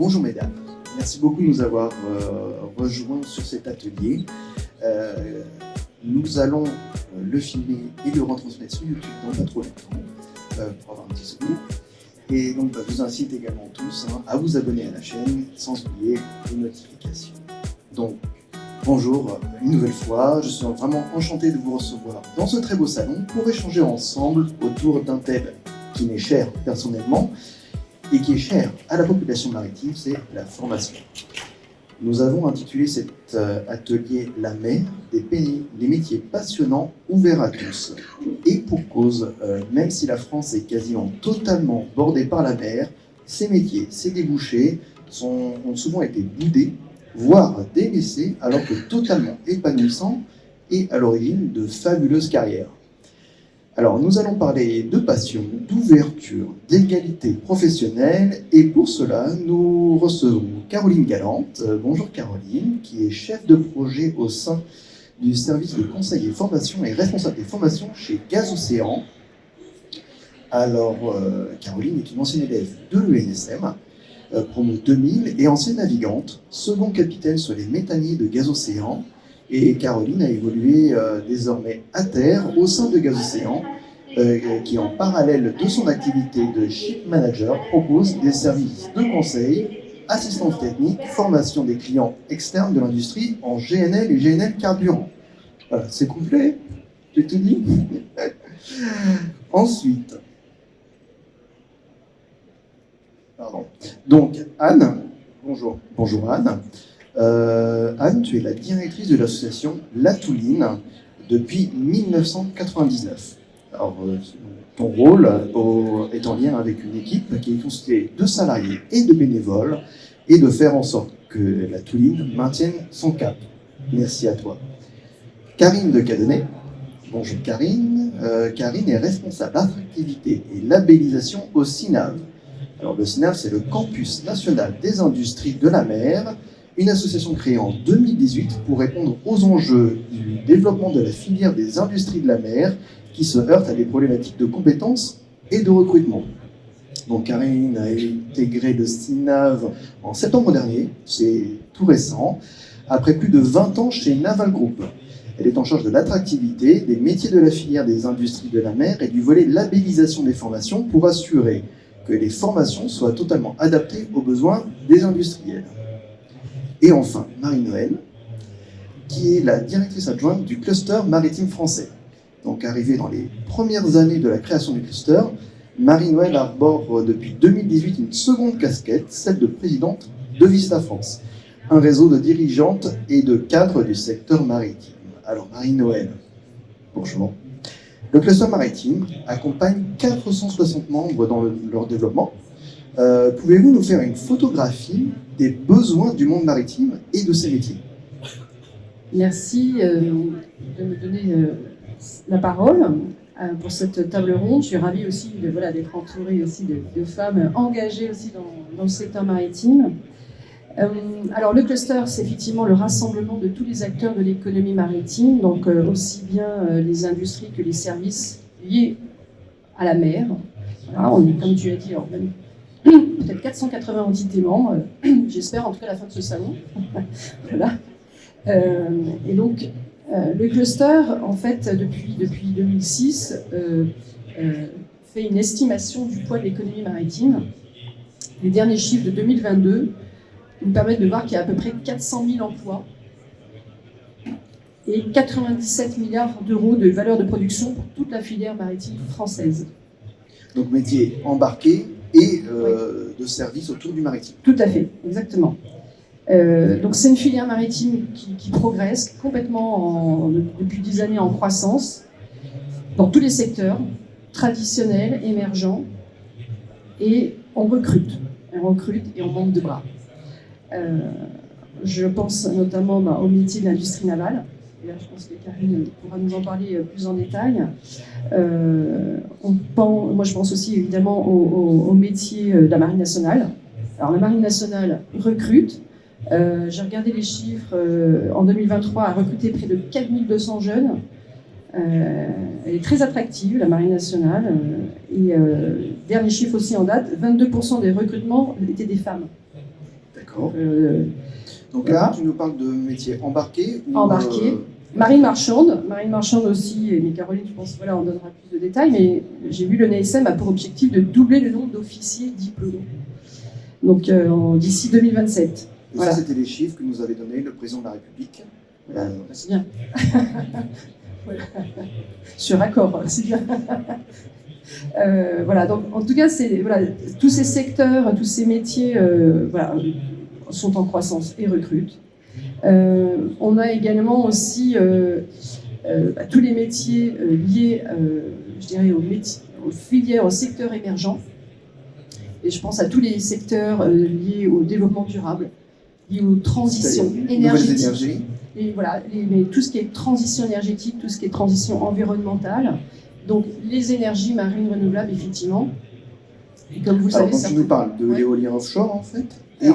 Bonjour mesdames, merci beaucoup de nous avoir rejoints sur cet atelier. Nous allons le filmer et le retransmettre sur YouTube dans pas trop longtemps pour avoir un petit souvenir. Et donc je vous incite également tous à vous abonner à la chaîne sans oublier les notifications. Donc bonjour une nouvelle fois, je suis vraiment enchanté de vous recevoir dans ce très beau salon pour échanger ensemble autour d'un thème qui m'est cher personnellement et qui est cher à la population maritime, c'est la formation. Nous avons intitulé cet atelier « La mer, des métiers passionnants ouverts à tous ». Et pour cause, même si la France est quasiment totalement bordée par la mer, ces métiers, ces débouchés ont souvent été boudés, voire délaissés, alors que totalement épanouissants et à l'origine de fabuleuses carrières. Alors, nous allons parler de passion, d'ouverture, d'égalité professionnelle, et pour cela, nous recevons Caroline Galante. Bonjour Caroline, qui est chef de projet au sein du service de conseil et formation et responsable des formations chez Gaz Océan. Alors, Caroline est une ancienne élève de l'ENSM, promo 2000, et ancienne navigante, second capitaine sur les méthaniers de Gaz Océan. Et Caroline a évolué désormais à terre au sein de Gaz Océan, qui en parallèle de son activité de ship manager propose des services de conseil, assistance technique, formation des clients externes de l'industrie en GNL et GNL carburant. Voilà, c'est complet, j'ai tout dit. Ensuite, pardon. Donc Anne, bonjour Anne. Anne, tu es la directrice de l'association La Touline depuis 1999. Alors, ton rôle est en lien avec une équipe qui est constituée de salariés et de bénévoles et de faire en sorte que La Touline maintienne son cap. Merci à toi. Karine de Cadenet. Bonjour Karine. Karine est responsable attractivité et labellisation au CINAV. Alors, le CINAV, c'est le Campus National des Industries de la Mer, une association créée en 2018 pour répondre aux enjeux du développement de la filière des industries de la mer qui se heurte à des problématiques de compétences et de recrutement. Donc Karine a intégré le CINAV en septembre dernier, c'est tout récent, après plus de 20 ans chez Naval Group. Elle est en charge de l'attractivité, des métiers de la filière des industries de la mer et du volet labellisation des formations pour assurer que les formations soient totalement adaptées aux besoins des industriels. Et enfin, Marie-Noël, qui est la directrice adjointe du cluster maritime français. Donc, arrivée dans les premières années de la création du cluster, Marie-Noël arbore depuis 2018 une seconde casquette, celle de présidente de Vista France, un réseau de dirigeantes et de cadres du secteur maritime. Alors, Marie-Noël, bonjour. Le cluster maritime accompagne 460 membres dans leur développement. Pouvez-vous nous faire une photographie des besoins du monde maritime et de ses métiers? Merci de me donner la parole pour cette table ronde. Je suis ravie aussi d'être entourée aussi de femmes engagées aussi dans le secteur maritime. Alors le cluster, c'est effectivement le rassemblement de tous les acteurs de l'économie maritime, donc aussi bien les industries que les services liés à la mer. Voilà, on est, comme tu as dit, alors même peut-être 480 entités membres, j'espère en tout cas à la fin de ce salon. Voilà. Et donc, le cluster, en fait, depuis 2006, fait une estimation du poids de l'économie maritime. Les derniers chiffres de 2022 nous permettent de voir qu'il y a à peu près 400 000 emplois et 97 milliards d'euros de valeur de production pour toute la filière maritime française. Donc, métier embarqué et de services autour du maritime. Tout à fait, exactement. Donc c'est une filière maritime qui progresse complètement depuis 10 années en croissance dans tous les secteurs traditionnels, émergents, et on recrute et on manque de bras. Je pense notamment au métier de l'industrie navale. Et là, je pense que Karine pourra nous en parler plus en détail. Moi, je pense aussi évidemment au métier de la Marine nationale. Alors, la Marine nationale recrute. J'ai regardé les chiffres. En 2023, a recruté près de 4200 jeunes. Elle est très attractive, la Marine nationale. Dernier chiffre aussi en date, 22% des recrutements étaient des femmes. D'accord. Donc là, tu nous parles de métiers embarqués ou Embarqués. Marine marchande aussi, mais Caroline, je pense, voilà, on donnera plus de détails, mais j'ai vu le NASM a pour objectif de doubler le nombre d'officiers diplômés. Donc d'ici 2027. Et voilà. Ça, c'était les chiffres que nous avait donnés le président de la République. Voilà, c'est bien. Sur accord, c'est bien. Voilà, donc en tout cas, voilà, tous ces secteurs, tous ces métiers voilà, sont en croissance et recrutent. On a également aussi tous les métiers liés, je dirais, aux filières, aux secteurs émergents. Et je pense à tous les secteurs liés au développement durable, liés aux transitions énergétiques. Et voilà, mais tout ce qui est transition énergétique, tout ce qui est transition environnementale. Donc les énergies marines renouvelables, effectivement. Et comme vous le savez, tu nous parles de l'éolien offshore, en fait,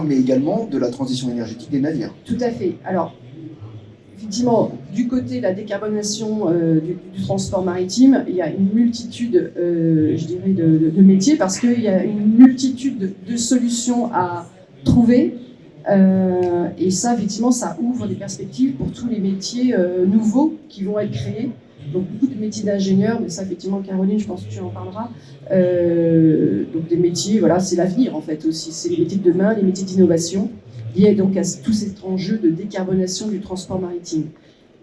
mais également de la transition énergétique des navires. Tout à fait. Alors, effectivement, du côté de la décarbonisation du transport maritime, il y a une multitude, je dirais, de métiers, parce qu'il y a une multitude de solutions à trouver. Et ça, effectivement, ça ouvre des perspectives pour tous les métiers nouveaux qui vont être créés. Donc, beaucoup de métiers d'ingénieurs, mais ça, effectivement, Caroline, je pense que tu en parleras. Donc, des métiers, voilà, c'est l'avenir, en fait, aussi. C'est les métiers de demain, les métiers d'innovation, liés donc à tous ces enjeux de décarbonation du transport maritime.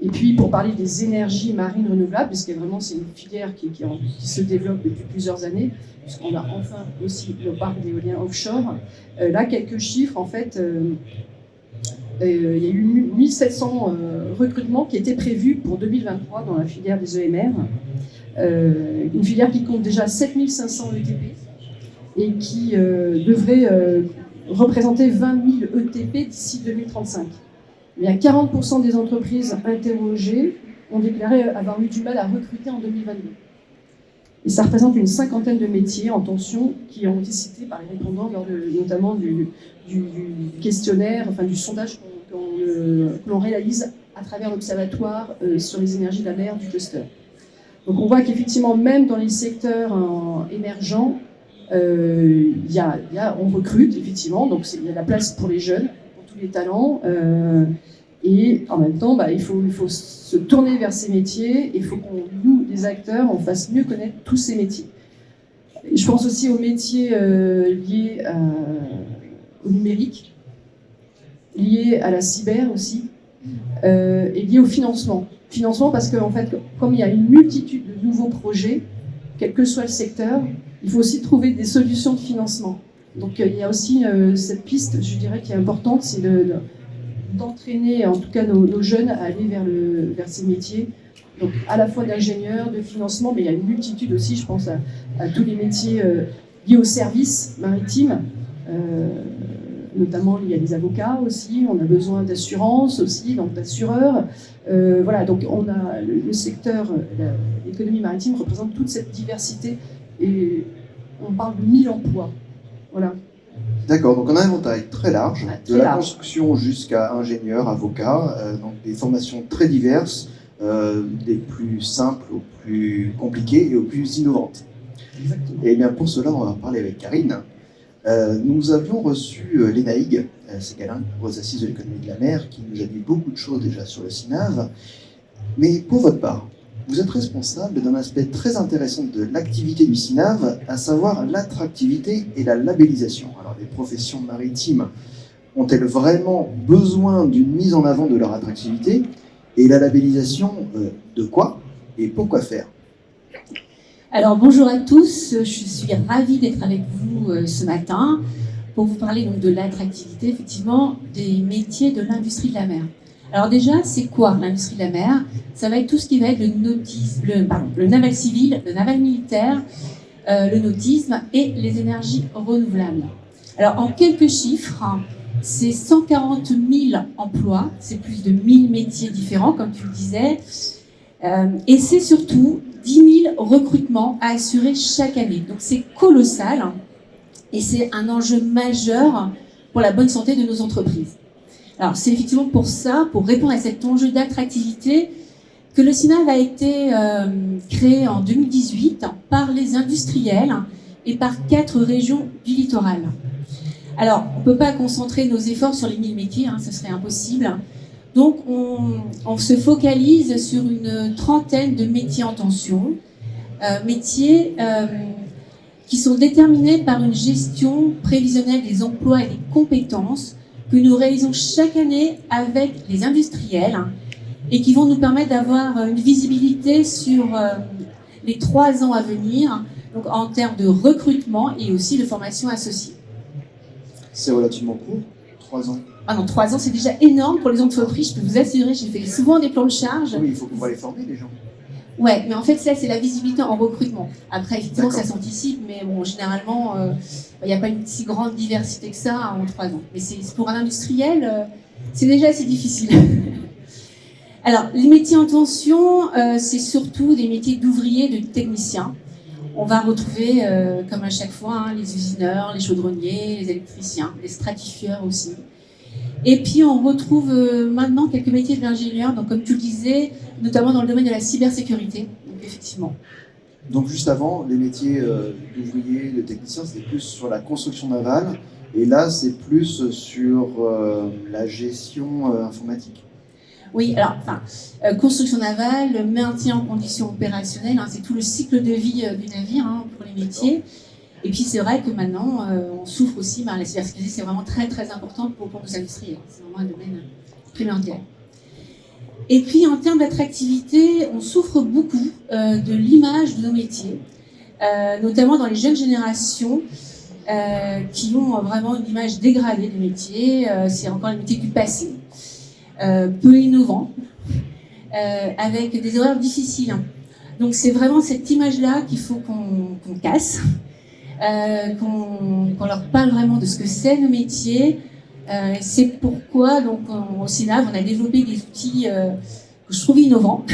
Et puis, pour parler des énergies marines renouvelables, parce que vraiment, c'est une filière qui se développe depuis plusieurs années, puisqu'on a enfin aussi le parc d'éolien offshore. Là, quelques chiffres, en fait, il y a eu 1700 recrutements qui étaient prévus pour 2023 dans la filière des EMR. Une filière qui compte déjà 7500 ETP et qui devrait représenter 20 000 ETP d'ici 2035. Il y a 40% des entreprises interrogées ont déclaré avoir eu du mal à recruter en 2022. Et ça représente une cinquantaine de métiers en tension qui ont été cités par les répondants lors notamment du questionnaire, enfin du sondage que l'on réalise à travers l'Observatoire sur les énergies de la mer du cluster. Donc on voit qu'effectivement, même dans les secteurs émergents, on recrute, effectivement, donc il y a de la place pour les jeunes, pour tous les talents, et en même temps, il faut se tourner vers ces métiers, et il faut qu'on, nous, les acteurs, on fasse mieux connaître tous ces métiers. Et je pense aussi aux métiers liés au numérique, liés à la cyber aussi, et liés au financement. Financement parce qu'en fait, comme il y a une multitude de nouveaux projets, quel que soit le secteur, il faut aussi trouver des solutions de financement. Donc il y a aussi cette piste, je dirais, qui est importante, c'est d'entraîner en tout cas nos jeunes à aller vers ces métiers. Donc à la fois d'ingénieurs, de financement, mais il y a une multitude aussi, je pense à tous les métiers liés aux services maritimes, notamment il y a des avocats aussi, on a besoin d'assurance aussi, donc d'assureurs. Voilà, donc on a le secteur, l'économie maritime représente toute cette diversité et on parle de 1000 emplois. Voilà. D'accord, donc on a un éventail très large, de la construction jusqu'à ingénieur, avocat, donc des formations très diverses, des plus simples aux plus compliquées et aux plus innovantes. Exactement. Et bien pour cela, on va parler avec Karine. Nous avions reçu l'ENAIG, c'est Galin, aux assises de l'économie de la mer, qui nous a dit beaucoup de choses déjà sur le CINAV. Mais pour votre part, vous êtes responsable d'un aspect très intéressant de l'activité du CINAV, à savoir l'attractivité et la labellisation. Alors, les professions maritimes ont-elles vraiment besoin d'une mise en avant de leur attractivité? Et la labellisation, de quoi et pourquoi faire? Alors bonjour à tous, je suis ravie d'être avec vous ce matin pour vous parler donc de l'attractivité effectivement des métiers de l'industrie de la mer. Alors déjà, c'est quoi l'industrie de la mer? Ça va être tout ce qui va être le naval civil, le naval militaire, le nautisme et les énergies renouvelables. Alors en quelques chiffres, c'est 140 000 emplois, c'est plus de 1000 métiers différents comme tu le disais, et c'est surtout 10 000 recrutements à assurer chaque année. Donc c'est colossal et c'est un enjeu majeur pour la bonne santé de nos entreprises. Alors c'est effectivement pour ça, pour répondre à cet enjeu d'attractivité, que le CINAV a été créé en 2018 par les industriels et par 4 régions du littoral. Alors, on ne peut pas concentrer nos efforts sur les 1000 métiers, ce serait impossible. Donc, on se focalise sur une trentaine de métiers en tension, métiers qui sont déterminés par une gestion prévisionnelle des emplois et des compétences que nous réalisons chaque année avec les industriels et qui vont nous permettre d'avoir une visibilité sur les 3 ans à venir, donc en termes de recrutement et aussi de formation associée. C'est relativement court, 3 ans. Ah non, 3 ans, c'est déjà énorme pour les entreprises, je peux vous assurer, j'ai fait souvent des plans de charge. Oui, il faut pouvoir les former, les gens. Ouais, mais en fait, ça, c'est la visibilité en recrutement. Après, effectivement, D'accord. ça s'anticipe, mais bon, généralement, il n'y a pas une si grande diversité que ça en 3 ans. Mais c'est pour un industriel, c'est déjà assez difficile. Alors, les métiers en tension, c'est surtout des métiers d'ouvriers, de techniciens. On va retrouver, comme à chaque fois, les usineurs, les chaudronniers, les électriciens, les stratifieurs aussi. Et puis, on retrouve maintenant quelques métiers de l'ingénieur, donc comme tu le disais, notamment dans le domaine de la cybersécurité, donc effectivement. Donc juste avant, les métiers d'ouvrier, de technicien, c'était plus sur la construction navale, et là, c'est plus sur la gestion informatique. Oui, alors, construction navale, maintien en conditions opérationnelles, c'est tout le cycle de vie du navire pour les métiers. Et puis c'est vrai que maintenant, on souffre aussi, la cybersécurité, c'est vraiment très très important pour nos industriels. C'est vraiment un domaine primordial. Et puis en termes d'attractivité, on souffre beaucoup de l'image de nos métiers, notamment dans les jeunes générations qui ont vraiment une image dégradée des métiers. C'est encore les métiers du passé, peu innovants, avec des horaires difficiles. Donc c'est vraiment cette image-là qu'il faut qu'on casse. Qu'on leur parle vraiment de ce que c'est le métier. C'est pourquoi donc, au CINAV, on a développé des outils que je trouve innovants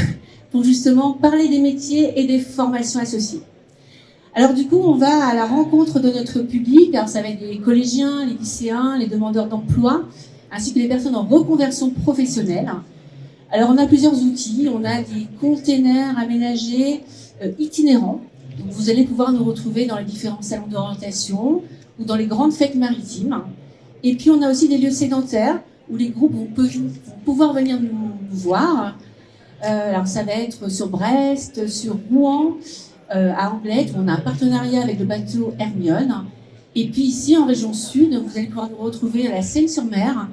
pour justement parler des métiers et des formations associées. Alors du coup, on va à la rencontre de notre public. Alors ça va être les collégiens, les lycéens, les demandeurs d'emploi, ainsi que les personnes en reconversion professionnelle. Alors on a plusieurs outils. On a des containers aménagés itinérants. Donc, vous allez pouvoir nous retrouver dans les différents salons d'orientation ou dans les grandes fêtes maritimes. Et puis, on a aussi des lieux sédentaires où les groupes vont pouvoir venir nous voir. Alors, ça va être sur Brest, sur Rouen, à Anglette, où on a un partenariat avec le bateau Hermione. Et puis, ici, en région sud, vous allez pouvoir nous retrouver à la Seine-sur-Mer,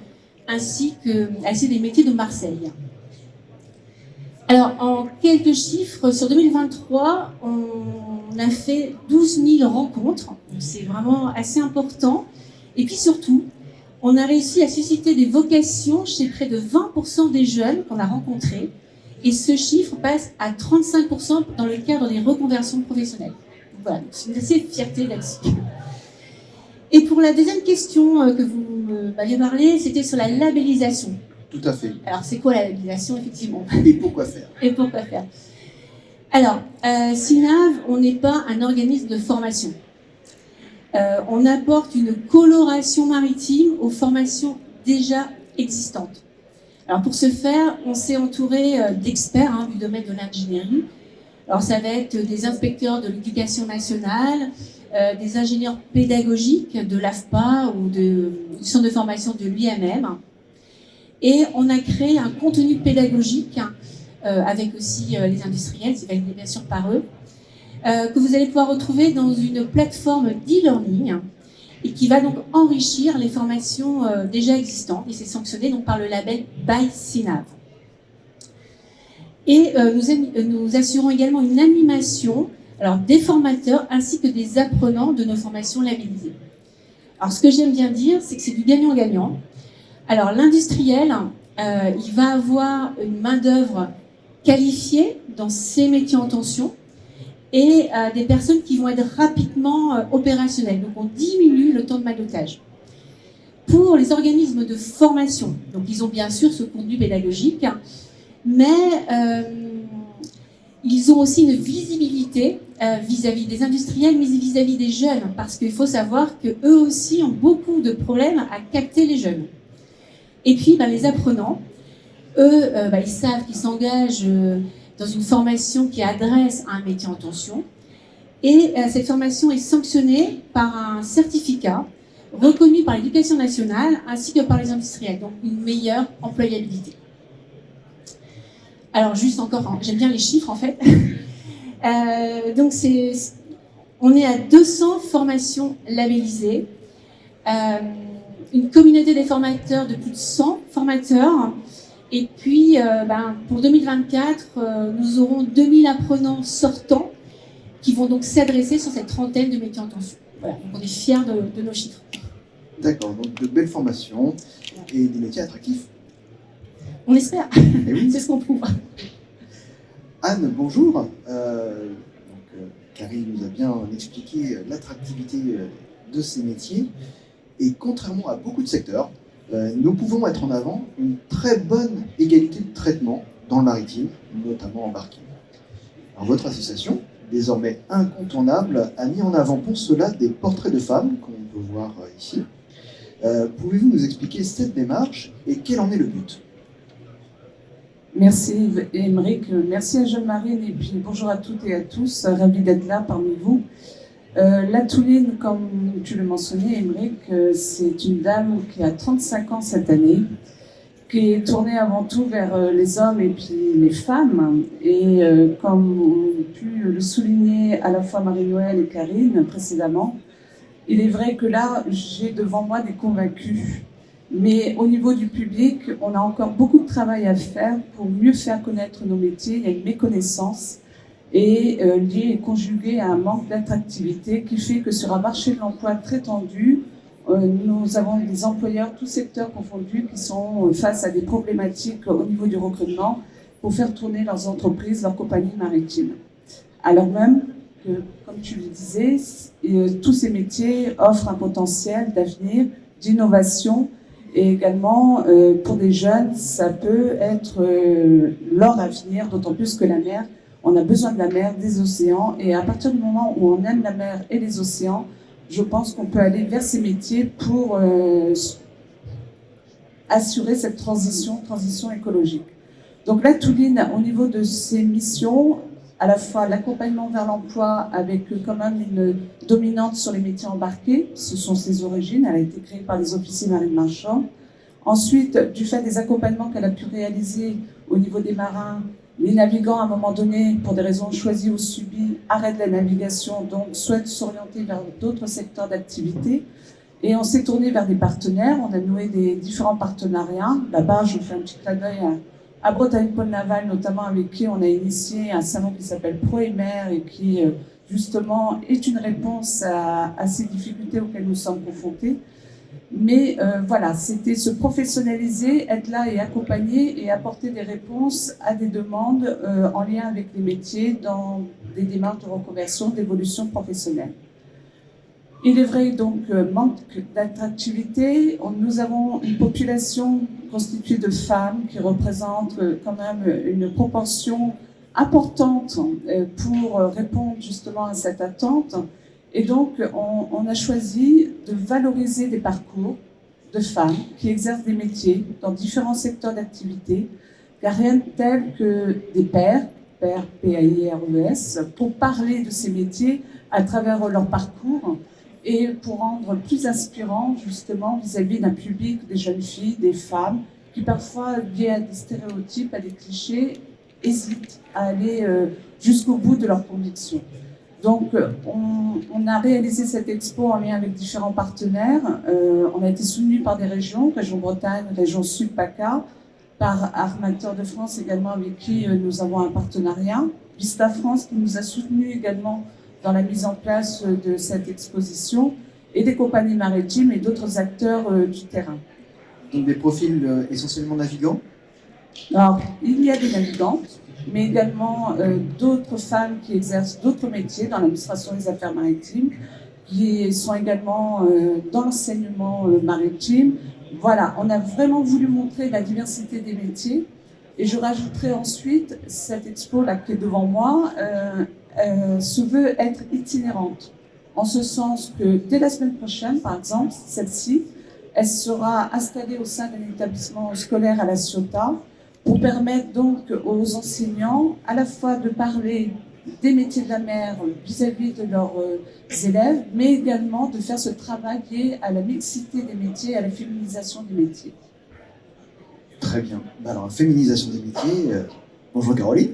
ainsi que des métiers de Marseille. Alors, en quelques chiffres, sur 2023, on a fait 12 000 rencontres. Donc c'est vraiment assez important. Et puis surtout, on a réussi à susciter des vocations chez près de 20% des jeunes qu'on a rencontrés. Et ce chiffre passe à 35% dans le cadre des reconversions professionnelles. Donc voilà, c'est une assez fierté là-dessus. Et pour la deuxième question que vous m'aviez parlé, c'était sur la labellisation. Tout à fait. Alors, c'est quoi la labellisation, effectivement? Et pourquoi faire? Et pourquoi faire? Alors, CINAV, on n'est pas un organisme de formation. On apporte une coloration maritime aux formations déjà existantes. Alors, pour ce faire, on s'est entouré d'experts du domaine de l'ingénierie. Alors, ça va être des inspecteurs de l'éducation nationale, des ingénieurs pédagogiques de l'AFPA ou du centre de formation de l'UMM. Et on a créé un contenu pédagogique avec aussi les industriels, c'est validé bien sûr par eux, que vous allez pouvoir retrouver dans une plateforme d'e-learning et qui va donc enrichir les formations déjà existantes. Et c'est sanctionné donc par le label by CINAV. Et nous assurons également une animation des formateurs ainsi que des apprenants de nos formations labellisées. Alors ce que j'aime bien dire, c'est que c'est du gagnant-gagnant. Alors l'industriel, il va avoir une main-d'œuvre qualifiée dans ces métiers en tension et des personnes qui vont être rapidement opérationnelles. Donc on diminue le temps de maillotage. Pour les organismes de formation, donc ils ont bien sûr ce contenu pédagogique, mais ils ont aussi une visibilité vis-à-vis des industriels, mais vis-à-vis des jeunes, parce qu'il faut savoir qu'eux aussi ont beaucoup de problèmes à capter les jeunes. Et puis, les apprenants, eux, ils savent qu'ils s'engagent dans une formation qui adresse à un métier en tension. Et cette formation est sanctionnée par un certificat reconnus par l'éducation nationale ainsi que par les industriels, donc une meilleure employabilité. Alors juste encore, j'aime bien les chiffres en fait. Donc on est à 200 formations labellisées, une communauté des formateurs de plus de 100 formateurs, et puis pour 2024, nous aurons 2000 apprenants sortants qui vont donc s'adresser sur cette trentaine de métiers en tension. Voilà, donc on est fiers de nos chiffres. D'accord, donc de belles formations et des métiers attractifs. On espère, Eh oui. c'est ce qu'on prouve. Anne, bonjour. Karine nous a bien expliqué l'attractivité de ces métiers. Et contrairement à beaucoup de secteurs, nous pouvons mettre en avant une très bonne égalité de traitement dans le maritime, notamment embarqué. Alors, votre association, désormais incontournable, a mis en avant pour cela des portraits de femmes, qu'on peut voir ici. Pouvez-vous nous expliquer cette démarche et quel en est le but ? Merci Émeric, merci à Jeanne-Marine et puis bonjour à toutes et à tous, ravi d'être là parmi vous. La Touline, comme tu le mentionnais Émeric, c'est une dame qui a 35 ans cette année, qui est tournée avant tout vers les hommes et puis les femmes. Et comme ont pu le souligner à la fois Marie-Noël et Karine précédemment, il est vrai que là, j'ai devant moi des convaincus. Mais au niveau du public, on a encore beaucoup de travail à faire pour mieux faire connaître nos métiers. Il y a une méconnaissance et liée et conjuguée à un manque d'attractivité qui fait que sur un marché de l'emploi très tendu, nous avons des employeurs, tous secteurs confondus, qui sont face à des problématiques au niveau du recrutement pour faire tourner leurs entreprises, leurs compagnies maritimes. Alors même que, comme tu le disais, tous ces métiers offrent un potentiel d'avenir, d'innovation. Et également, pour des jeunes, ça peut être leur avenir, d'autant plus que la mer, on a besoin de la mer, des océans, et à partir du moment où on aime la mer et les océans, je pense qu'on peut aller vers ces métiers pour assurer cette transition écologique. Donc la Touline, au niveau de ses missions, à la fois l'accompagnement vers l'emploi avec quand même une dominante sur les métiers embarqués, ce sont ses origines, elle a été créée par les officiers marines marchands. Ensuite, du fait des accompagnements qu'elle a pu réaliser au niveau des marins, les navigants à un moment donné, pour des raisons choisies ou subies, arrêtent la navigation, donc souhaitent s'orienter vers d'autres secteurs d'activité. Et on s'est tourné vers des partenaires, on a noué des différents partenariats. Là-bas, je fais un petit clin d'œil à Bretagne Pôle Naval, notamment avec qui on a initié un salon qui s'appelle Pro-Mer et qui, justement, est une réponse à ces difficultés auxquelles nous sommes confrontés. Mais voilà, c'était se professionnaliser, être là et accompagner et apporter des réponses à des demandes en lien avec les métiers dans des démarches de reconversion, d'évolution professionnelle. Il est vrai donc manque d'attractivité. Nous avons une population constituée de femmes qui représentent quand même une proportion importante pour répondre justement à cette attente. Et donc on a choisi de valoriser des parcours de femmes qui exercent des métiers dans différents secteurs d'activité, car rien de tel que des pairs, P-A-I-R-E-S, pour parler de ces métiers à travers leur parcours et pour rendre plus inspirant justement vis-à-vis d'un public, des jeunes filles, des femmes, qui parfois, liées à des stéréotypes, à des clichés, hésitent à aller jusqu'au bout de leurs convictions. Donc, on a réalisé cette expo en lien avec différents partenaires. On a été soutenu par des régions, région Bretagne, région Sud PACA, par Armateur de France également, avec qui nous avons un partenariat. Vista France qui nous a soutenus également dans la mise en place de cette exposition, et des compagnies maritimes et d'autres acteurs du terrain. Donc des profils essentiellement navigants ? Alors, il y a des navigantes, mais également d'autres femmes qui exercent d'autres métiers dans l'administration des affaires maritimes, qui sont également dans l'enseignement maritime. Voilà, on a vraiment voulu montrer la diversité des métiers. Et je rajouterai ensuite, cette expo-là qui est devant moi, se veut être itinérante, en ce sens que dès la semaine prochaine, par exemple, celle-ci, elle sera installée au sein d'un établissement scolaire à La Ciotat pour permettre donc aux enseignants à la fois de parler des métiers de la mer vis-à-vis de leurs élèves, mais également de faire ce travail lié à la mixité des métiers, à la féminisation des métiers. Très bien. Alors, féminisation des métiers. Bonjour Caroline.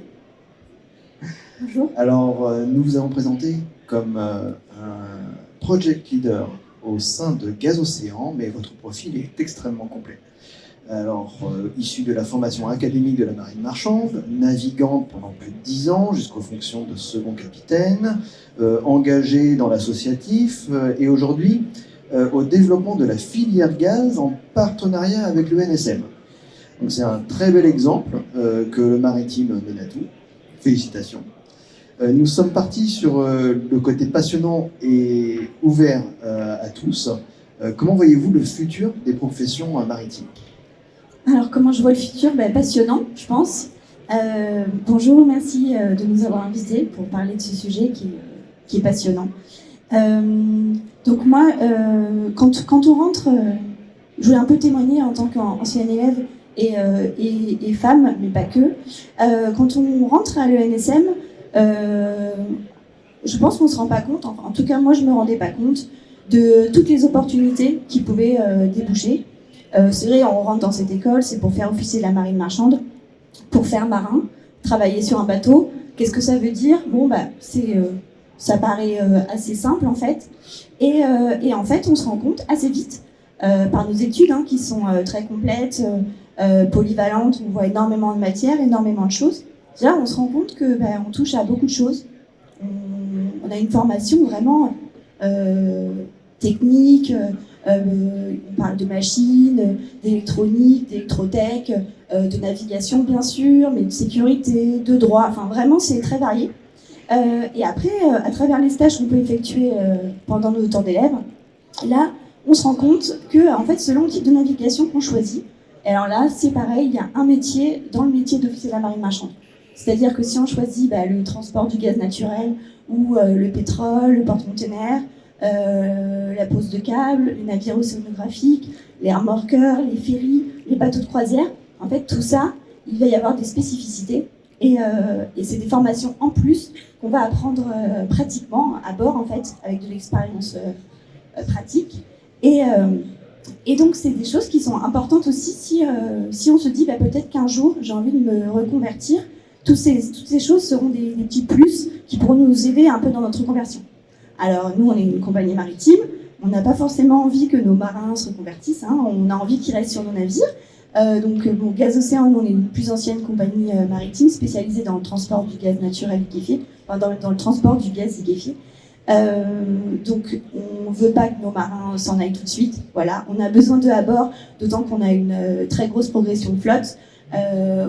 Bonjour. Alors, nous vous avons présenté comme un project leader au sein de Gaz Océan, mais votre profil est extrêmement complet. Alors, issu de la formation académique de la marine marchande, navigante pendant plus de 10 ans jusqu'aux fonctions de second capitaine, engagée dans l'associatif et aujourd'hui au développement de la filière gaz en partenariat avec l'ENSM. Donc c'est un très bel exemple que le maritime mène à tout. Félicitations. Nous sommes partis sur le côté passionnant et ouvert à tous. Comment voyez-vous le futur des professions maritimes ? Alors, comment je vois le futur ? Passionnant, je pense. Bonjour, merci de nous avoir invités pour parler de ce sujet qui est passionnant. Donc moi, quand on rentre, je voulais un peu témoigner en tant qu'ancienne élève et femme, mais pas que. Quand on rentre à l'ENSM, je pense qu'on ne se rend pas compte, en tout cas moi je ne me rendais pas compte de toutes les opportunités qui pouvaient déboucher. C'est vrai, on rentre dans cette école, c'est pour faire officier de la marine marchande, pour faire marin, travailler sur un bateau. Qu'est-ce que ça veut dire ? Bon, ça paraît assez simple en fait. Et en fait, on se rend compte assez vite, par nos études qui sont très complètes, polyvalentes, on voit énormément de matières, énormément de choses. Là, on se rend compte que on touche à beaucoup de choses. On a une formation vraiment technique. On parle de machines, d'électronique, d'électrotech, de navigation bien sûr, mais de sécurité, de droit, enfin vraiment c'est très varié. Et après, à travers les stages qu'on peut effectuer pendant nos temps d'élèves, là on se rend compte que en fait selon le type de navigation qu'on choisit, alors là c'est pareil, il y a un métier dans le métier d'officier de la marine marchande. C'est-à-dire que si on choisit le transport du gaz naturel ou le pétrole, le porte-container, la pose de câbles, les navires océanographiques, les remorqueurs, les ferries, les bateaux de croisière. En fait, tout ça, il va y avoir des spécificités et c'est des formations en plus qu'on va apprendre pratiquement à bord, en fait, avec de l'expérience pratique. Et donc, c'est des choses qui sont importantes aussi si on se dit peut-être qu'un jour, j'ai envie de me reconvertir. Toutes ces choses seront des petits plus qui pourront nous aider un peu dans notre conversion. Alors, nous, on est une compagnie maritime. On n'a pas forcément envie que nos marins se reconvertissent. On a envie qu'ils restent sur nos navires. Gaz Océan, nous, on est une plus ancienne compagnie maritime spécialisée dans le transport du gaz naturel liquéfié, dans le transport du gaz liquéfié. Donc, on ne veut pas que nos marins s'en aillent tout de suite. Voilà, on a besoin d'eux à bord, d'autant qu'on a une très grosse progression de flotte.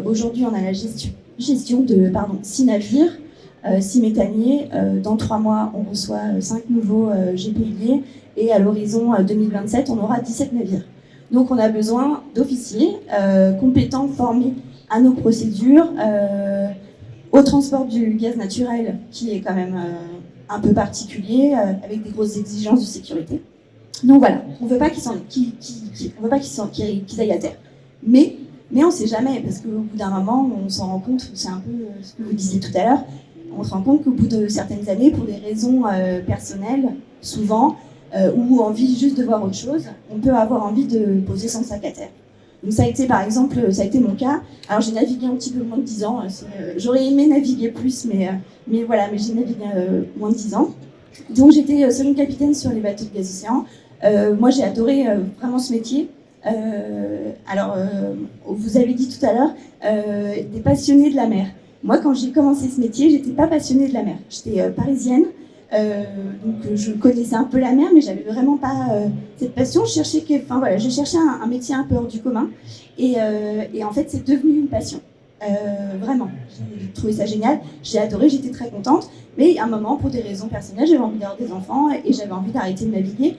Aujourd'hui, on a la gestion de 6 navires. 6 méthaniers. Dans 3 mois, on reçoit 5 nouveaux GPIer et à l'horizon 2027, on aura 17 navires. Donc on a besoin d'officiers compétents, formés à nos procédures, au transport du gaz naturel qui est quand même un peu particulier, avec des grosses exigences de sécurité. Donc voilà, on ne veut pas qu'ils aillent à terre. Mais on ne sait jamais, parce qu'au bout d'un moment, on s'en rend compte, c'est un peu ce que vous disiez tout à l'heure, on se rend compte qu'au bout de certaines années, pour des raisons personnelles, souvent, ou envie juste de voir autre chose, on peut avoir envie de poser son sac à terre. Donc ça a été, par exemple, mon cas. Alors j'ai navigué un petit peu moins de 10 ans. J'aurais aimé naviguer plus, mais j'ai navigué moins de 10 ans. Donc j'étais second capitaine sur les bateaux de Gaz Océan. Moi j'ai adoré vraiment ce métier. Vous avez dit tout à l'heure, des passionnés de la mer. Moi, quand j'ai commencé ce métier, j'étais pas passionnée de la mer. J'étais parisienne, donc je connaissais un peu la mer, mais j'avais vraiment pas cette passion. Je cherchais un métier un peu hors du commun, et en fait, c'est devenu une passion. Vraiment, j'ai trouvé ça génial. J'ai adoré, j'étais très contente. Mais à un moment, pour des raisons personnelles, j'avais envie d'avoir des enfants et j'avais envie d'arrêter de naviguer.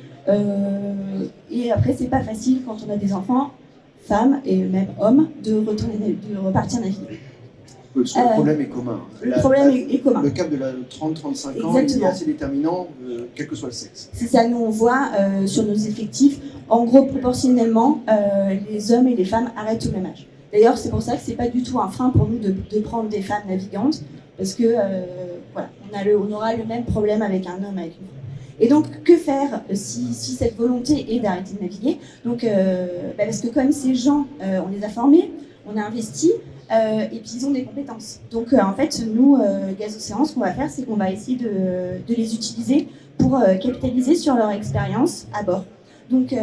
Et après, c'est pas facile quand on a des enfants, femmes et même hommes, de repartir naviguer. Le problème est commun. Le problème est commun. Le cap de la 30-35 ans Exactement. est assez déterminant, quel que soit le sexe. C'est ça, nous on voit sur nos effectifs, en gros proportionnellement, les hommes et les femmes arrêtent au même âge. D'ailleurs, c'est pour ça que c'est pas du tout un frein pour nous de prendre des femmes navigantes. parce que voilà, on aura le même problème avec un homme, avec une femme. Et donc, que faire si cette volonté est d'arrêter de naviguer? Donc, parce que comme ces gens, on les a formés, on a investi, et puis ils ont des compétences. Donc, en fait, nous, Gaz Océan, ce qu'on va faire, c'est qu'on va essayer de les utiliser pour capitaliser sur leur expérience à bord. Donc,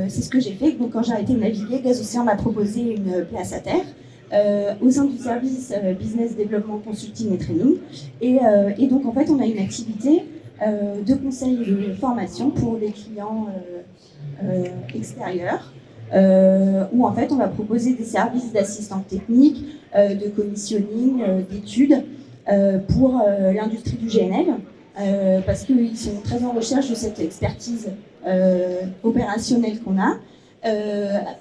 c'est ce que j'ai fait. Donc, quand j'ai arrêté de naviguer, Gaz Océan m'a proposé une place à terre au sein du service Business Development Consulting et Training. Et donc, en fait, on a une activité de conseil et de formation pour des clients extérieurs, où en fait on va proposer des services d'assistance technique, de commissioning, d'études pour l'industrie du GNL, parce qu'ils sont très en recherche de cette expertise opérationnelle qu'on a.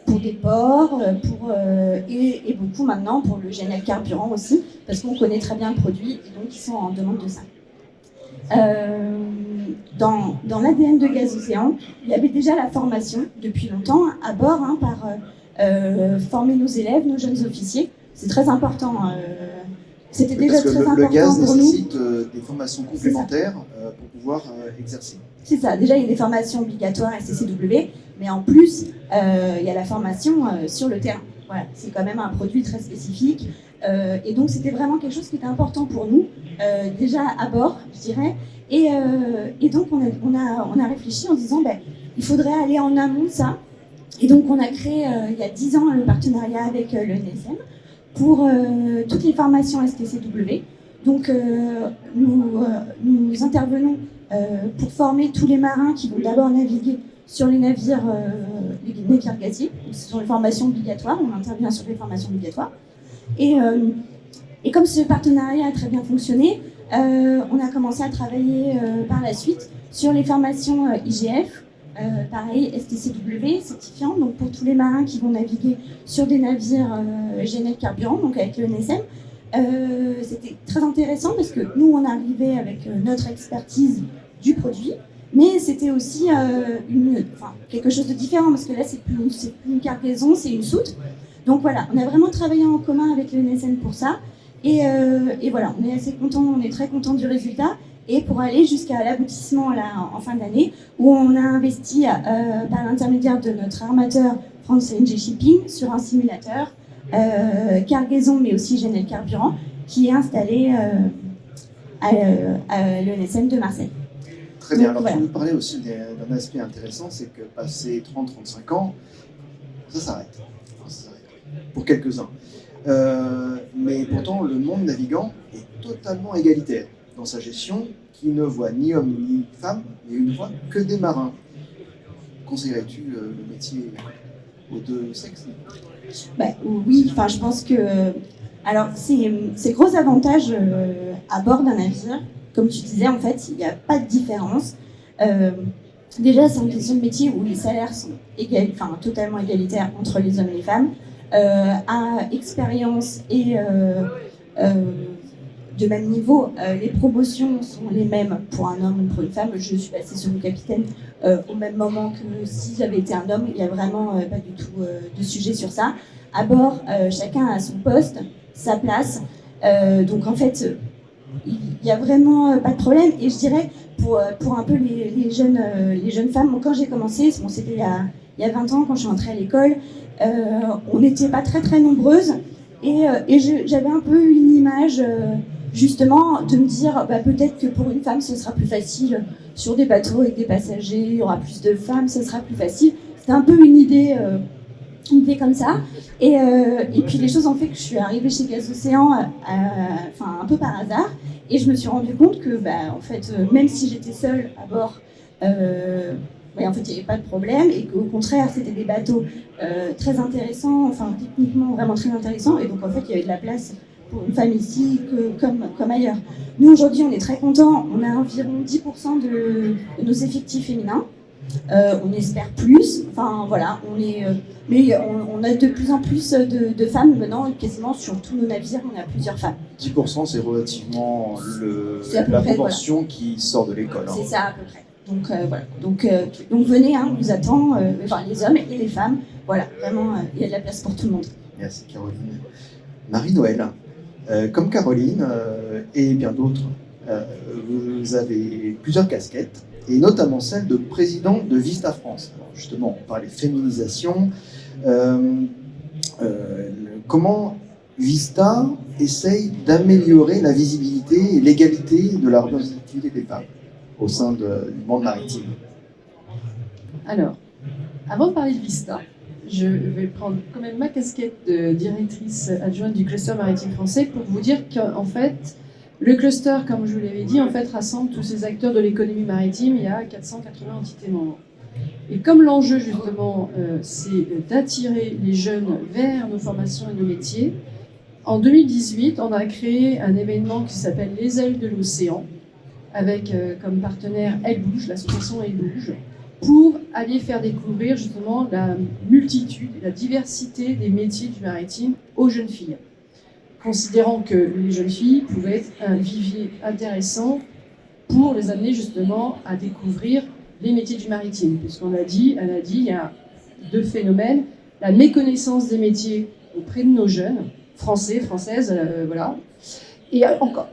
Pour des ports, et beaucoup maintenant pour le GNL carburant aussi, parce qu'on connaît très bien le produit et donc ils sont en demande de ça. Dans l'ADN de Gaz Océan, il y avait déjà la formation depuis longtemps à bord, par former nos élèves, nos jeunes officiers. C'est très important. C'était déjà très important le gaz pour nous. nécessite des formations complémentaires pour pouvoir exercer. C'est ça. Déjà, il y a des formations obligatoires STCW, mais en plus, il y a la formation sur le terrain. Voilà, c'est quand même un produit très spécifique. Et donc, c'était vraiment quelque chose qui était important pour nous, déjà à bord, je dirais. Et donc, on a réfléchi en se disant, il faudrait aller en amont de ça. Et donc, on a créé, il y a 10 ans, le partenariat avec le NSM pour toutes les formations STCW. Donc, nous intervenons pour former tous les marins qui vont d'abord naviguer sur les navires gaziers. Ce sont les formations obligatoires, on intervient sur les formations obligatoires. Et comme ce partenariat a très bien fonctionné, on a commencé à travailler par la suite sur les formations IGF, pareil STCW, certifiant, donc pour tous les marins qui vont naviguer sur des navires GNL carburant, donc avec le NSM. C'était très intéressant parce que nous, on arrivait avec notre expertise du produit, mais c'était aussi quelque chose de différent parce que là, c'est plus une cargaison, c'est une soute. Donc voilà, on a vraiment travaillé en commun avec le NSM pour ça. Et voilà, on est assez content, on est très content du résultat. Et pour aller jusqu'à l'aboutissement là, en fin d'année, où on a investi par l'intermédiaire de notre armateur France LNG Shipping sur un simulateur cargaison, mais aussi GNL carburant, qui est installé à l'ENSM de Marseille. Très bien. Donc, Alors, voilà. tu nous parlais aussi d'un aspect intéressant, c'est que passé 30-35 ans, ça s'arrête. Enfin, ça s'arrête. Pour quelques-uns. Mais pourtant, le monde navigant est totalement égalitaire dans sa gestion, qui ne voit ni hommes ni femmes, mais ne voit que des marins. Conseillerais-tu le métier aux deux sexes? Oui, je pense que... alors, c'est gros avantage à bord d'un navire. Comme tu disais, en fait, il n'y a pas de différence. Déjà, c'est une question de métier où les salaires sont totalement égalitaires entre les hommes et les femmes. À expérience et de même niveau, les promotions sont les mêmes pour un homme ou pour une femme. Je suis passée sur mon capitaine au même moment que si j'avais été un homme. Il n'y a vraiment pas du tout de sujet sur ça. À bord, chacun a son poste, sa place. Donc en fait, il n'y a vraiment pas de problème. Et je dirais, pour un peu les jeunes femmes, quand j'ai commencé, c'était il y a 20 ans, quand je suis entrée à l'école, on n'était pas très très nombreuses. Et j'avais un peu une image... justement, de me dire, peut-être que pour une femme, ce sera plus facile sur des bateaux avec des passagers, il y aura plus de femmes, ce sera plus facile. C'était un peu une idée comme ça. Et puis les choses ont fait que je suis arrivée chez Gaz Océan un peu par hasard. Et je me suis rendu compte que, en fait, même si j'étais seule à bord, en fait, il n'y avait pas de problème. Et qu'au contraire, c'était des bateaux très intéressants, techniquement vraiment très intéressants. Et donc, en fait, il y avait de la place pour une femme ici comme ailleurs. Nous, aujourd'hui, on est très contents. On a environ 10% de nos effectifs féminins. On espère plus. Voilà, mais on a de plus en plus de femmes maintenant. Quasiment sur tous nos navires, on a plusieurs femmes. 10%, c'est relativement C'est la près, proportion qui sort de l'école. C'est ça, à peu près. Donc, voilà. Donc venez, on vous attend, les hommes et les femmes. Voilà, vraiment, il y a de la place pour tout le monde. Merci, Caroline. Marie-Noël, Comme Caroline et bien d'autres, vous avez plusieurs casquettes, et notamment celle de président de Vista France. Alors justement, on parlait féminisation. Comment Vista essaye d'améliorer la visibilité et l'égalité de la représentativité des femmes au sein du monde maritime? Alors, avant de parler de Vista, je vais prendre quand même ma casquette de directrice adjointe du cluster maritime français pour vous dire qu'en fait, le cluster, comme je vous l'avais dit, en fait, rassemble tous ces acteurs de l'économie maritime. Il y a 480 entités membres. Et comme l'enjeu, justement, c'est d'attirer les jeunes vers nos formations et nos métiers, en 2018, on a créé un événement qui s'appelle Les Ailes de l'Océan, avec comme partenaire Elle Bouge, l'association Elle Bouge, pour aller faire découvrir justement la multitude et la diversité des métiers du maritime aux jeunes filles, considérant que les jeunes filles pouvaient être un vivier intéressant pour les amener justement à découvrir les métiers du maritime. Puisqu'on a dit, elle a dit, il y a deux phénomènes: la méconnaissance des métiers auprès de nos jeunes, français, françaises, voilà, et encore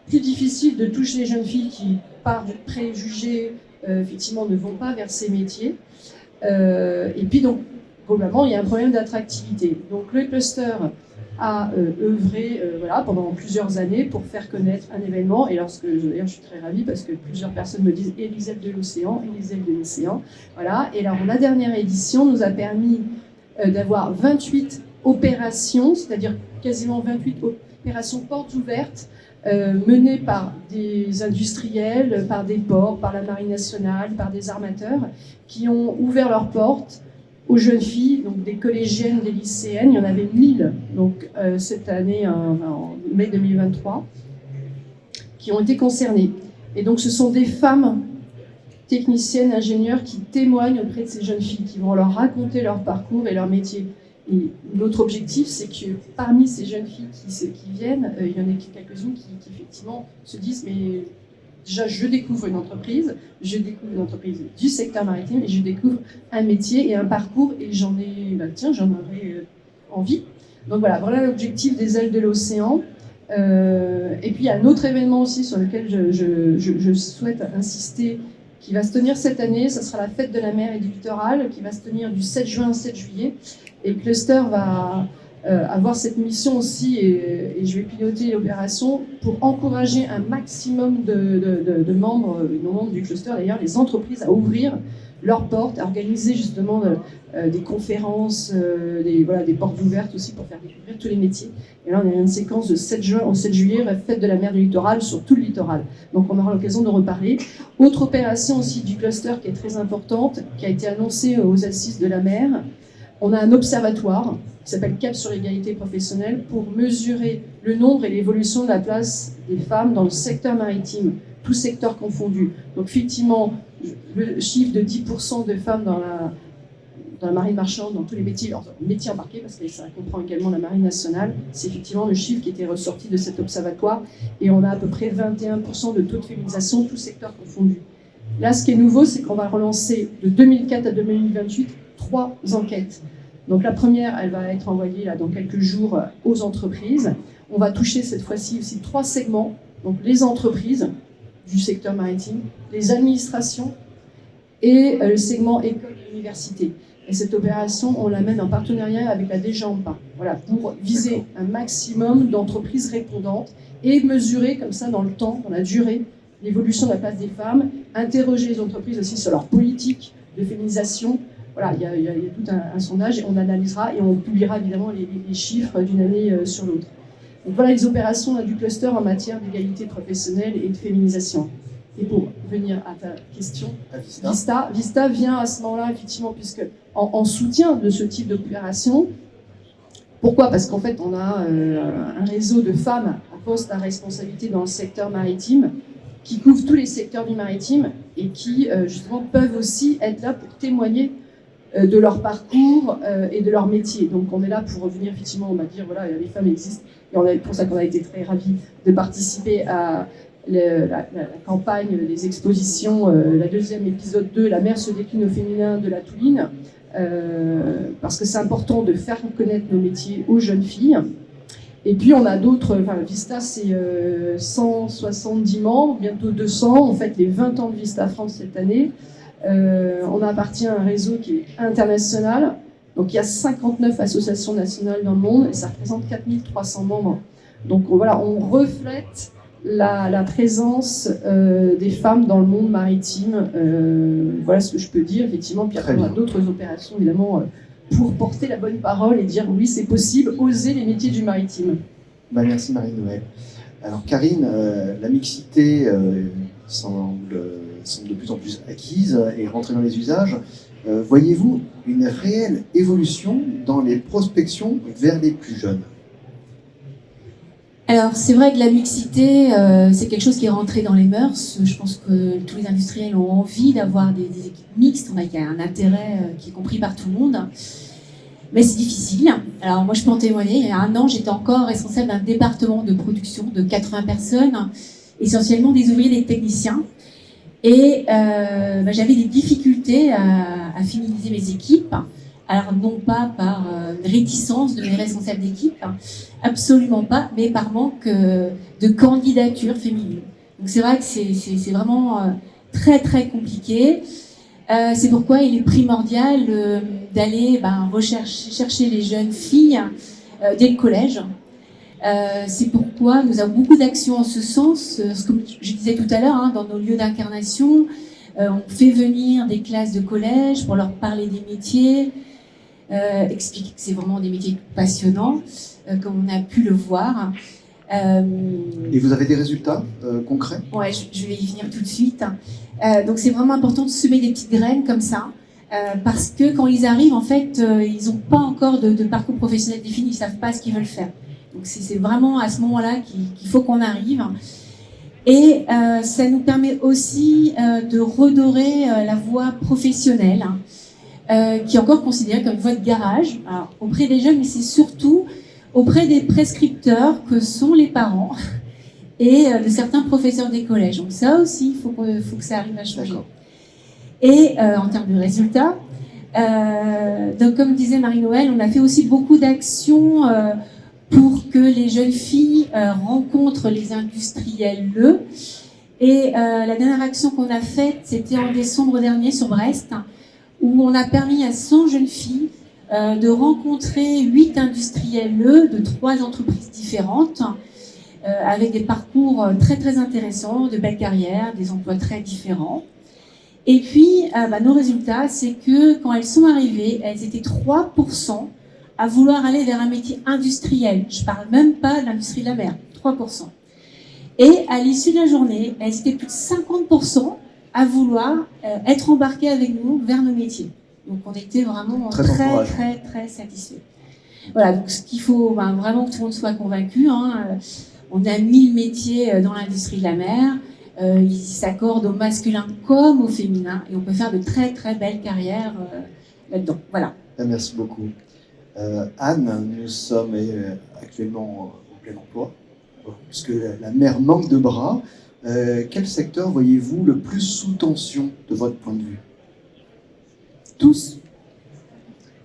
plus difficile de toucher les jeunes filles qui, par préjugés, effectivement, ne vont pas vers ces métiers. Et puis donc, globalement, il y a un problème d'attractivité. Donc le cluster a œuvré voilà, pendant plusieurs années pour faire connaître un événement. Et d'ailleurs, je suis très ravie parce que plusieurs personnes me disent « Et les ailes de l'océan, et les ailes de l'océan ». Voilà. Et alors, la dernière édition nous a permis d'avoir 28 opérations, c'est-à-dire quasiment 28 opérations portes ouvertes, menées par des industriels, par des ports, par la Marine nationale, par des armateurs, qui ont ouvert leurs portes aux jeunes filles, donc des collégiennes, des lycéennes. Il y en avait 1000 donc, cette année, en mai 2023, qui ont été concernées. Et donc ce sont des femmes techniciennes, ingénieurs qui témoignent auprès de ces jeunes filles, qui vont leur raconter leur parcours et leur métier. Et notre objectif, c'est que parmi ces jeunes filles qui viennent, il y en a quelques-unes qui effectivement se disent « mais déjà, je découvre une entreprise du secteur maritime et je découvre un métier et un parcours et j'en aurais envie. » Donc voilà l'objectif des Ailes de l'Océan. Et puis il y a un autre événement aussi sur lequel je souhaite insister, qui va se tenir cette année. Ça sera la fête de la mer et du littoral, qui va se tenir du 7 juin au 7 juillet. Et Cluster va avoir cette mission aussi, et je vais piloter l'opération pour encourager un maximum de membres, nos membres du cluster d'ailleurs, les entreprises à ouvrir leurs portes, à organiser justement des conférences, des portes ouvertes aussi pour faire découvrir tous les métiers. Et là, on a une séquence de 7 juin au 7 juillet, la fête de la mer du littoral sur tout le littoral. Donc on aura l'occasion de reparler. Autre opération aussi du cluster qui est très importante, qui a été annoncée aux Assises de la mer. On a un observatoire qui s'appelle Cap sur l'égalité professionnelle pour mesurer le nombre et l'évolution de la place des femmes dans le secteur maritime, tous secteurs confondus. Donc effectivement, le chiffre de 10% de femmes dans la marine marchande, dans tous les métiers embarqués, parce que ça comprend également la marine nationale, c'est effectivement le chiffre qui était ressorti de cet observatoire, et on a à peu près 21% de taux de féminisation, tous secteurs confondus. Là, ce qui est nouveau, c'est qu'on va relancer de 2004 à 2028 3 enquêtes. Donc la première, elle va être envoyée là, dans quelques jours aux entreprises. On va toucher cette fois-ci aussi 3 segments, donc les entreprises du secteur maritime, les administrations et le segment école et université. Et cette opération, on la mène en partenariat avec la DGAMPA, voilà, pour viser un maximum d'entreprises répondantes et mesurer comme ça dans le temps, dans la durée, l'évolution de la place des femmes, interroger les entreprises aussi sur leur politique de féminisation. Voilà, il y a tout un sondage, et on analysera et on publiera évidemment les chiffres d'une année sur l'autre. Donc voilà les opérations du cluster en matière d'égalité professionnelle et de féminisation. Et pour venir à ta question, Vista vient à ce moment-là, effectivement, puisque en soutien de ce type d'opération. Pourquoi ? Parce qu'en fait, on a un réseau de femmes à poste à responsabilité dans le secteur maritime qui couvre tous les secteurs du maritime et qui, justement, peuvent aussi être là pour témoigner de leur parcours et de leur métier. Donc on est là pour revenir, effectivement, on va dire, voilà, les femmes existent, et pour ça qu'on a été très ravis de participer à la campagne des expositions, la deuxième épisode 2, La mer se décline au féminin de la Touline, parce que c'est important de faire connaître nos métiers aux jeunes filles. Et puis on a d'autres, enfin Vista c'est 170 membres, bientôt 200, on fête les 20 ans de Vista France cette année. On appartient à un réseau qui est international, donc il y a 59 associations nationales dans le monde et ça représente 4300 membres. Donc voilà, on reflète la présence des femmes dans le monde maritime. Voilà ce que je peux dire, effectivement. Puis après, on a d'autres opérations, évidemment, pour porter la bonne parole et dire oui, c'est possible, oser les métiers du maritime. Merci Marie-Noëlle. Alors Karine, la mixité semble de plus en plus acquise et rentrer dans les usages. Voyez-vous une réelle évolution dans les prospections vers les plus jeunes? Alors, c'est vrai que la mixité, c'est quelque chose qui est rentré dans les mœurs. Je pense que tous les industriels ont envie d'avoir des équipes mixtes. Il y a un intérêt qui est compris par tout le monde. Mais c'est difficile. Alors, moi, je peux en témoigner. Il y a un an, j'étais encore responsable d'un département de production de 80 personnes, essentiellement des ouvriers et des techniciens. Et j'avais des difficultés à féminiser mes équipes. Alors, non pas par réticence de mes responsables d'équipe, absolument pas, mais par manque de candidature féminine. Donc, c'est vrai que c'est vraiment très, très compliqué. C'est pourquoi il est primordial d'aller chercher les jeunes filles dès le collège. C'est pourquoi nous avons beaucoup d'actions en ce sens. Comme je disais tout à l'heure, dans nos lieux d'incarnation, on fait venir des classes de collège pour leur parler des métiers, expliquer que c'est vraiment des métiers passionnants, comme on a pu le voir. Et vous avez des résultats concrets? Ouais, je vais y venir tout de suite. Donc c'est vraiment important de semer des petites graines comme ça, parce que quand ils arrivent, en fait, ils n'ont pas encore de parcours professionnel défini, ils ne savent pas ce qu'ils veulent faire. Donc c'est vraiment à ce moment-là qu'il faut qu'on arrive. Et ça nous permet aussi de redorer la voie professionnelle, qui est encore considérée comme une voie de garage, alors, auprès des jeunes, mais c'est surtout auprès des prescripteurs que sont les parents et de certains professeurs des collèges. Donc ça aussi, il faut que ça arrive à changer. Et en termes de résultats, donc comme disait Marie-Noëlle, on a fait aussi beaucoup d'actions pour que les jeunes filles rencontrent les industriels. Et la dernière action qu'on a faite, c'était en décembre dernier sur Brest, où on a permis à 100 jeunes filles de rencontrer 8 industriels de 3 entreprises différentes, avec des parcours très très intéressants, de belles carrières, des emplois très différents. Et puis, nos résultats, c'est que quand elles sont arrivées, elles étaient 3% à vouloir aller vers un métier industriel. Je ne parle même pas de l'industrie de la mer, 3%. Et à l'issue de la journée, elles étaient plus de 50% à vouloir être embarquées avec nous vers nos métiers. Donc on était vraiment très satisfaits. Voilà, donc ce qu'il faut vraiment que tout le monde soit convaincu. On a 1000 métiers dans l'industrie de la mer. Ils s'accordent au masculin comme au féminin. Et on peut faire de très très belles carrières là-dedans. Voilà. Merci beaucoup. Anne, nous sommes actuellement au plein emploi, puisque la mer manque de bras. Quel secteur voyez-vous le plus sous tension de votre point de vue? Tous.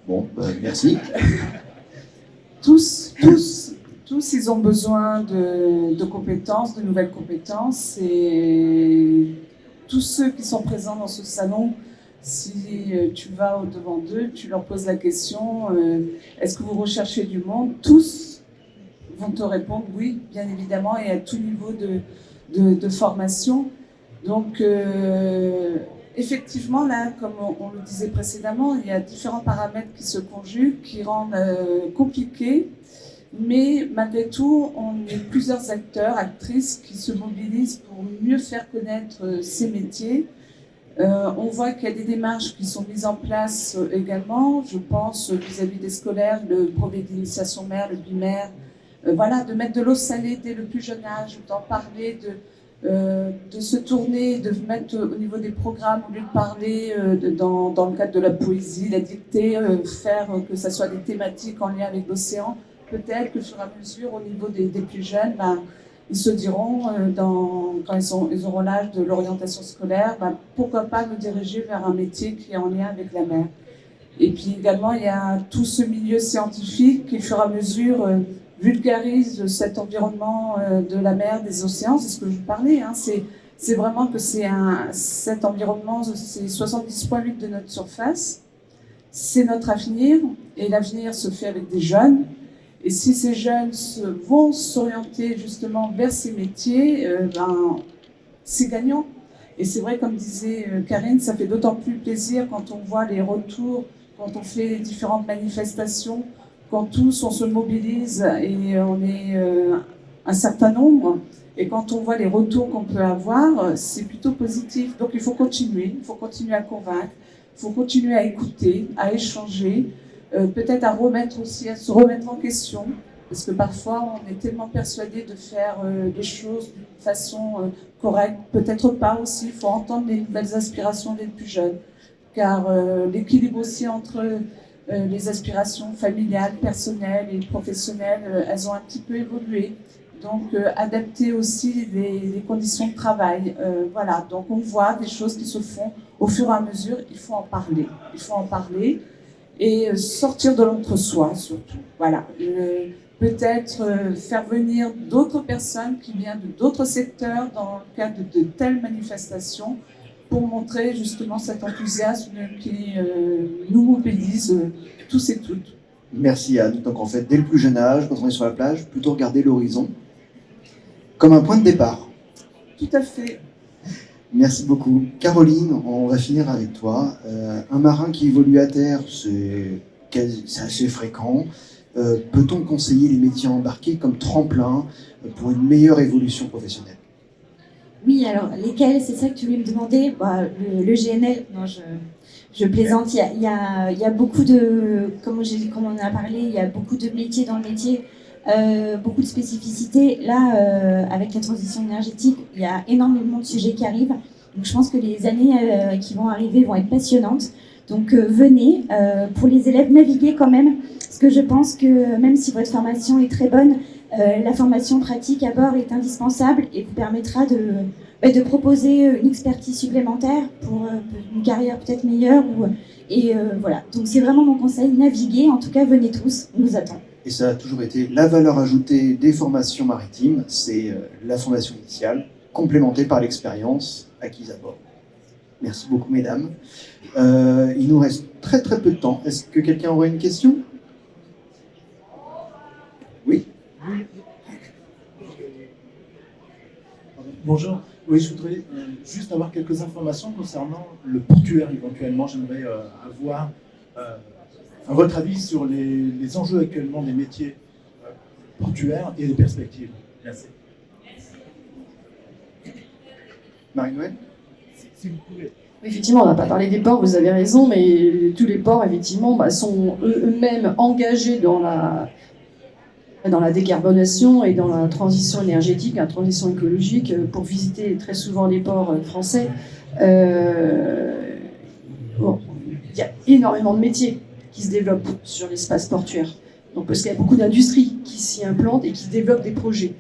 Bon, merci. Tous, ils ont besoin de compétences, de nouvelles compétences. Et tous ceux qui sont présents dans ce salon, si tu vas au-devant d'eux, tu leur poses la question, est-ce que vous recherchez du monde? Tous vont te répondre oui, bien évidemment, et à tout niveau de formation. Donc, effectivement, là, comme on le disait précédemment, il y a différents paramètres qui se conjuguent, qui rendent compliqué. Mais malgré tout, on est plusieurs acteurs, actrices qui se mobilisent pour mieux faire connaître ces métiers. On voit qu'il y a des démarches qui sont mises en place également. Je pense vis-à-vis des scolaires, le brevet d'initiation mer, le BIMER, de mettre de l'eau salée dès le plus jeune âge, d'en parler, de se tourner, de mettre au niveau des programmes, au lieu de parler dans le cadre de la poésie, la dictée, faire que ça soit des thématiques en lien avec l'océan. Peut-être que, au fur et à mesure, au niveau des plus jeunes, ils se diront, quand ils auront l'âge de l'orientation scolaire, pourquoi pas me diriger vers un métier qui est en lien avec la mer. Et puis également, il y a tout ce milieu scientifique qui, au fur et à mesure, vulgarise cet environnement de la mer, des océans, c'est ce que je vous parlais. Hein, c'est vraiment que cet environnement, c'est 70,8 de notre surface. C'est notre avenir, et l'avenir se fait avec des jeunes. Et si ces jeunes vont s'orienter justement vers ces métiers, c'est gagnant. Et c'est vrai, comme disait Karine, ça fait d'autant plus plaisir quand on voit les retours, quand on fait les différentes manifestations, quand tous on se mobilise et on est un certain nombre. Et quand on voit les retours qu'on peut avoir, c'est plutôt positif. Donc il faut continuer à convaincre, il faut continuer à écouter, à échanger, peut-être à se remettre en question, parce que parfois on est tellement persuadé de faire les choses de façon correcte, peut-être pas aussi, il faut entendre les nouvelles aspirations des plus jeunes, car l'équilibre aussi entre les aspirations familiales, personnelles et professionnelles, elles ont un petit peu évolué. Donc, adapter aussi les conditions de travail. Voilà, donc on voit des choses qui se font au fur et à mesure. Il faut en parler. Il faut en parler et sortir de l'entre-soi, surtout. Voilà. Peut-être faire venir d'autres personnes qui viennent de d'autres secteurs dans le cadre de telles manifestations pour montrer justement cet enthousiasme qui nous mobilise tous et toutes. Merci Anne. Donc en fait, dès le plus jeune âge, quand on est sur la plage, plutôt regarder l'horizon comme un point de départ. Tout à fait. Merci beaucoup. Caroline, on va finir avec toi. Un marin qui évolue à terre, c'est assez fréquent. Peut-on conseiller les métiers embarqués comme tremplin pour une meilleure évolution professionnelle? Oui, alors lesquels, c'est ça que tu voulais me demander? Le GNL, non, je plaisante. Il y a beaucoup de, comme on en a parlé, il y a beaucoup de métiers dans le métier, beaucoup de spécificités. Là, avec la transition énergétique, il y a énormément de sujets qui arrivent. Donc je pense que les années qui vont arriver vont être passionnantes. Donc venez, pour les élèves, naviguez quand même, parce que je pense que même si votre formation est très bonne, la formation pratique à bord est indispensable et vous permettra de proposer une expertise supplémentaire pour une carrière peut-être meilleure. Voilà. Donc c'est vraiment mon conseil, naviguez, en tout cas venez tous, on vous attend. Et ça a toujours été la valeur ajoutée des formations maritimes, c'est la formation initiale, complémentée par l'expérience acquise à bord. Merci beaucoup mesdames. Il nous reste très très peu de temps. Est-ce que quelqu'un aurait une question? Oui. Bonjour. Oui, je voudrais juste avoir quelques informations concernant le portuaire éventuellement. J'aimerais avoir votre avis sur les enjeux actuellement des métiers portuaires et les perspectives. Merci. Marie-Noëlle? Si vous pouvez. Effectivement, on n'a pas parlé des ports, vous avez raison, mais tous les ports, effectivement, sont eux-mêmes engagés dans la décarbonation et dans la transition énergétique, la transition écologique. Pour visiter très souvent les ports français, il y a énormément de métiers qui se développent sur l'espace portuaire. Donc, parce qu'il y a beaucoup d'industries qui s'y implantent et qui développent des projets.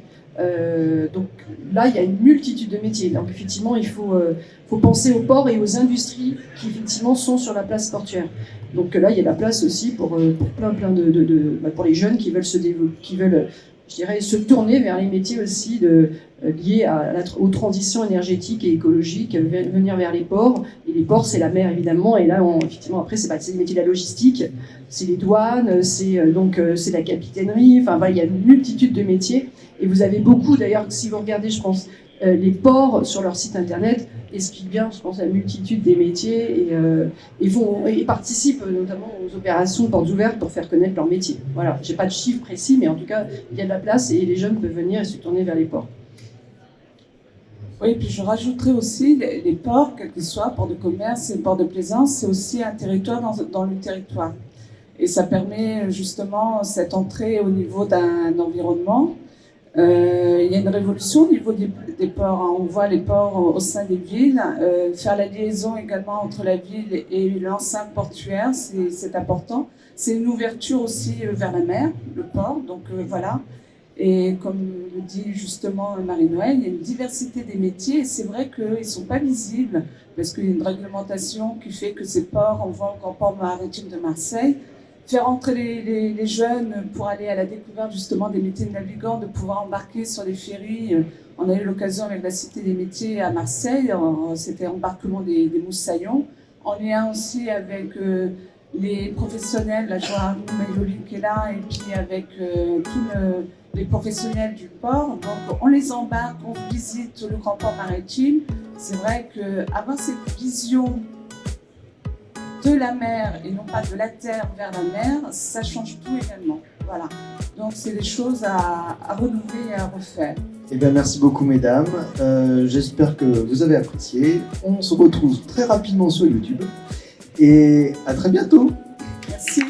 Donc là, il y a une multitude de métiers. Donc effectivement, il faut penser aux ports et aux industries qui effectivement sont sur la place portuaire. Donc là, il y a la place aussi pour plein pour les jeunes qui veulent se développer, qui veulent, je dirais, se tourner vers les métiers aussi liés aux transitions énergétiques et écologiques, venir vers les ports. Et les ports, c'est la mer évidemment. Et là, effectivement, après, c'est les métiers de la logistique, c'est les douanes, c'est la capitainerie. Enfin, il y a une multitude de métiers. Et vous avez beaucoup, d'ailleurs, si vous regardez, je pense, les ports sur leur site internet expliquent bien, je pense, la multitude des métiers et participent notamment aux opérations portes ouvertes pour faire connaître leur métier. Voilà, j'ai pas de chiffres précis, mais en tout cas, il y a de la place et les jeunes peuvent venir et se tourner vers les ports. Oui, puis je rajouterais aussi les ports, quels qu'ils soient, ports de commerce et ports de plaisance, c'est aussi un territoire dans le territoire. Et ça permet justement cette entrée au niveau d'un environnement. Il y a une révolution au niveau des ports. Hein. On voit les ports au sein des villes. Faire la liaison également entre la ville et l'enceinte portuaire, c'est important. C'est une ouverture aussi vers la mer, le port. Donc voilà. Et comme le dit justement Marie-Noëlle, il y a une diversité des métiers. Et c'est vrai qu'ils ne sont pas visibles parce qu'il y a une réglementation qui fait que ces ports, on voit au grand port maritime de Marseille, faire entrer les jeunes pour aller à la découverte justement des métiers de navigants, de pouvoir embarquer sur les ferries. On a eu l'occasion avec la Cité des métiers à Marseille, c'était embarquement des moussaillons. En lien aussi avec les professionnels, la Joanne Maïloli qui est là, et puis avec tous les professionnels du port. Donc on les embarque, on visite le grand port maritime. C'est vrai qu'avoir cette vision de la mer et non pas de la terre vers la mer, ça change tout également. Voilà. Donc c'est des choses à renouveler et à refaire. Eh bien, merci beaucoup, mesdames. J'espère que vous avez apprécié. On se retrouve très rapidement sur YouTube. Et à très bientôt. Merci.